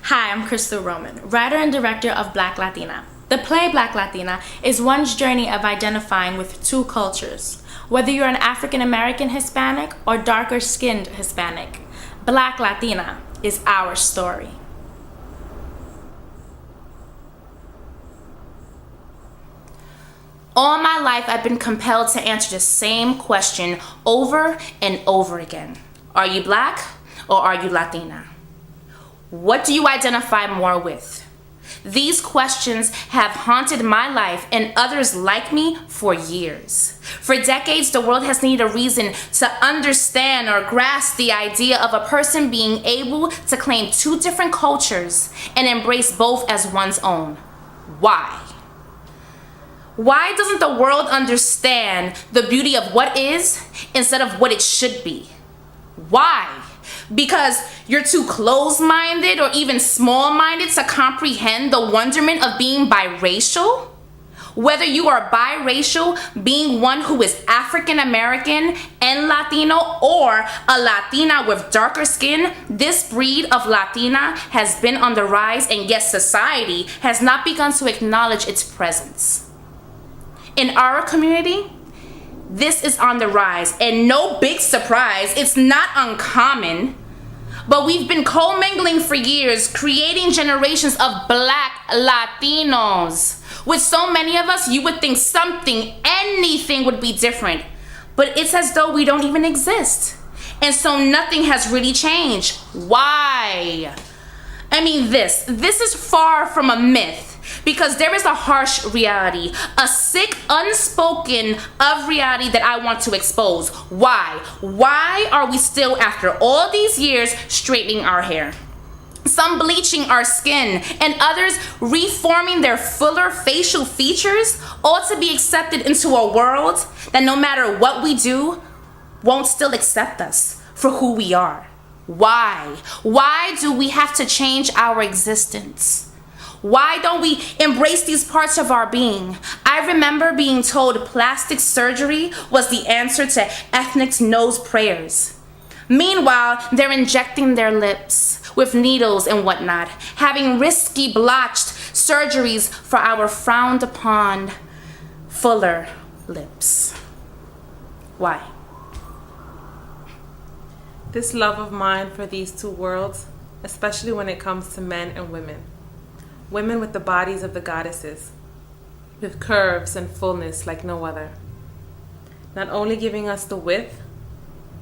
Hi, I'm Crystal Roman, writer and director of Black Latina. The play Black Latina is one's journey of identifying with two cultures. Whether you're an African American Hispanic or darker skinned Hispanic, Black Latina is our story. All my life, I've been compelled to answer the same question over and over again. Are you Black or are you Latina? What do you identify more with? These questions have haunted my life and others like me for years. For decades, the world has needed a reason to understand or grasp the idea of a person being able to claim two different cultures and embrace both as one's own. Why? Why doesn't the world understand the beauty of what is instead of what it should be? Why? Because you're too closed-minded or even small-minded to comprehend the wonderment of being biracial? Whether you are biracial, being one who is African American and Latino, or a Latina with darker skin, this breed of Latina has been on the rise, and yet society has not begun to acknowledge its presence. In our community, this is on the rise, and no big surprise, it's not uncommon. But we've been commingling for years, creating generations of Black Latinos. With so many of us, you would think anything would be different. But it's as though we don't even exist. And so nothing has really changed. Why? I mean, this is far from a myth. Because there is a harsh reality, a sick, unspoken of reality that I want to expose. Why? Why are we still, after all these years, straightening our hair? Some bleaching our skin, and others reforming their fuller facial features, all to be accepted into a world that no matter what we do, won't still accept us for who we are. Why? Why do we have to change our existence? Why don't we embrace these parts of our being? I remember being told plastic surgery was the answer to ethnic nose prayers. Meanwhile, they're injecting their lips with needles and whatnot, having risky blotched surgeries for our frowned upon fuller lips. Why? This love of mine for these two worlds, especially when it comes to men and women. Women with the bodies of the goddesses, with curves and fullness like no other. Not only giving us the width,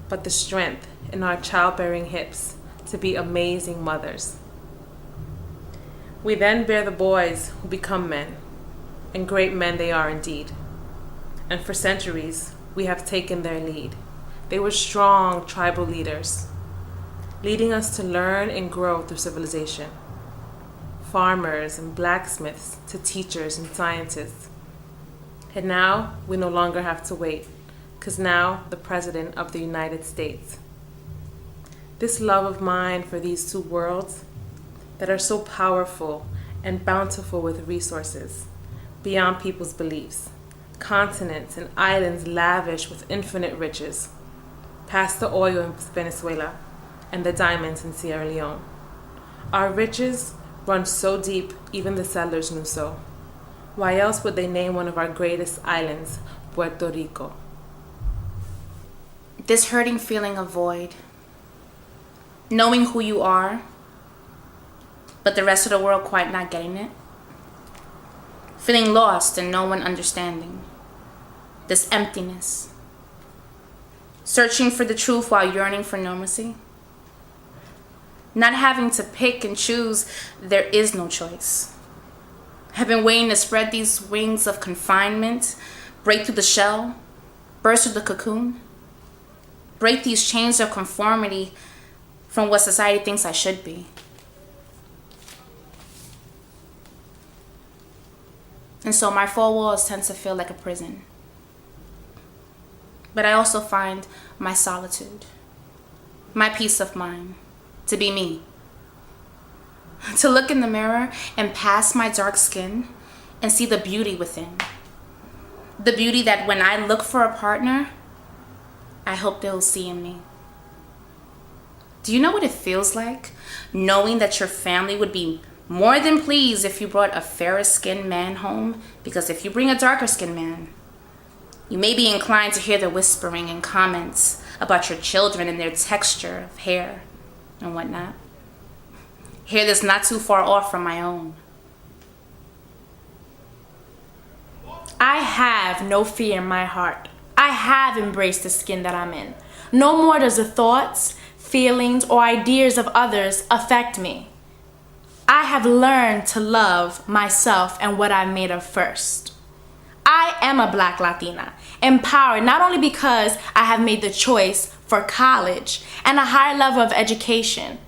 but the strength in our childbearing hips to be amazing mothers. We then bear the boys who become men, and great men they are indeed. And for centuries, we have taken their lead. They were strong tribal leaders, leading us to learn and grow through civilization. Farmers and blacksmiths to teachers and scientists. And now we no longer have to wait, because now the President of the United States. This love of mine for these two worlds that are so powerful and bountiful with resources beyond people's beliefs, continents and islands lavish with infinite riches, past the oil in Venezuela and the diamonds in Sierra Leone. Our riches run so deep, even the settlers knew so. Why else would they name one of our greatest islands Puerto Rico? This hurting feeling of void, knowing who you are, but the rest of the world quite not getting it, feeling lost and no one understanding, this emptiness, searching for the truth while yearning for normalcy. Not having to pick and choose, there is no choice. Have been waiting to spread these wings of confinement, break through the shell, burst through the cocoon, break these chains of conformity from what society thinks I should be. And so my four walls tend to feel like a prison. But I also find my solitude, my peace of mind, to be me. To look in the mirror and past my dark skin and see the beauty within. The beauty that when I look for a partner, I hope they'll see in me. Do you know what it feels like? Knowing that your family would be more than pleased if you brought a fairer skinned man home? Because if you bring a darker skinned man, you may be inclined to hear the whispering and comments about your children and their texture of hair and whatnot. Hear this not too far off from my own. I have no fear in my heart. I have embraced the skin that I'm in. No more does the thoughts, feelings, or ideas of others affect me. I have learned to love myself and what I'm made of first. I am a Black Latina, empowered not only because I have made the choice for college and a higher level of education,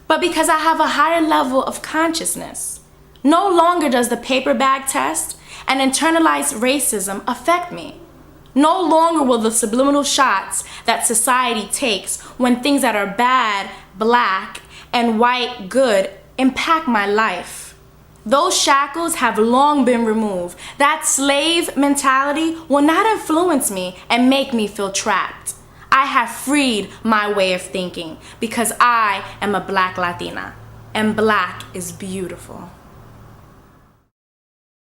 but because I have a higher level of consciousness. No longer does the paper bag test and internalized racism affect me. No longer will the subliminal shots that society takes when things that are bad, black, and white good impact my life. Those shackles have long been removed. That slave mentality will not influence me and make me feel trapped. I have freed my way of thinking because I am a Black Latina, and black is beautiful.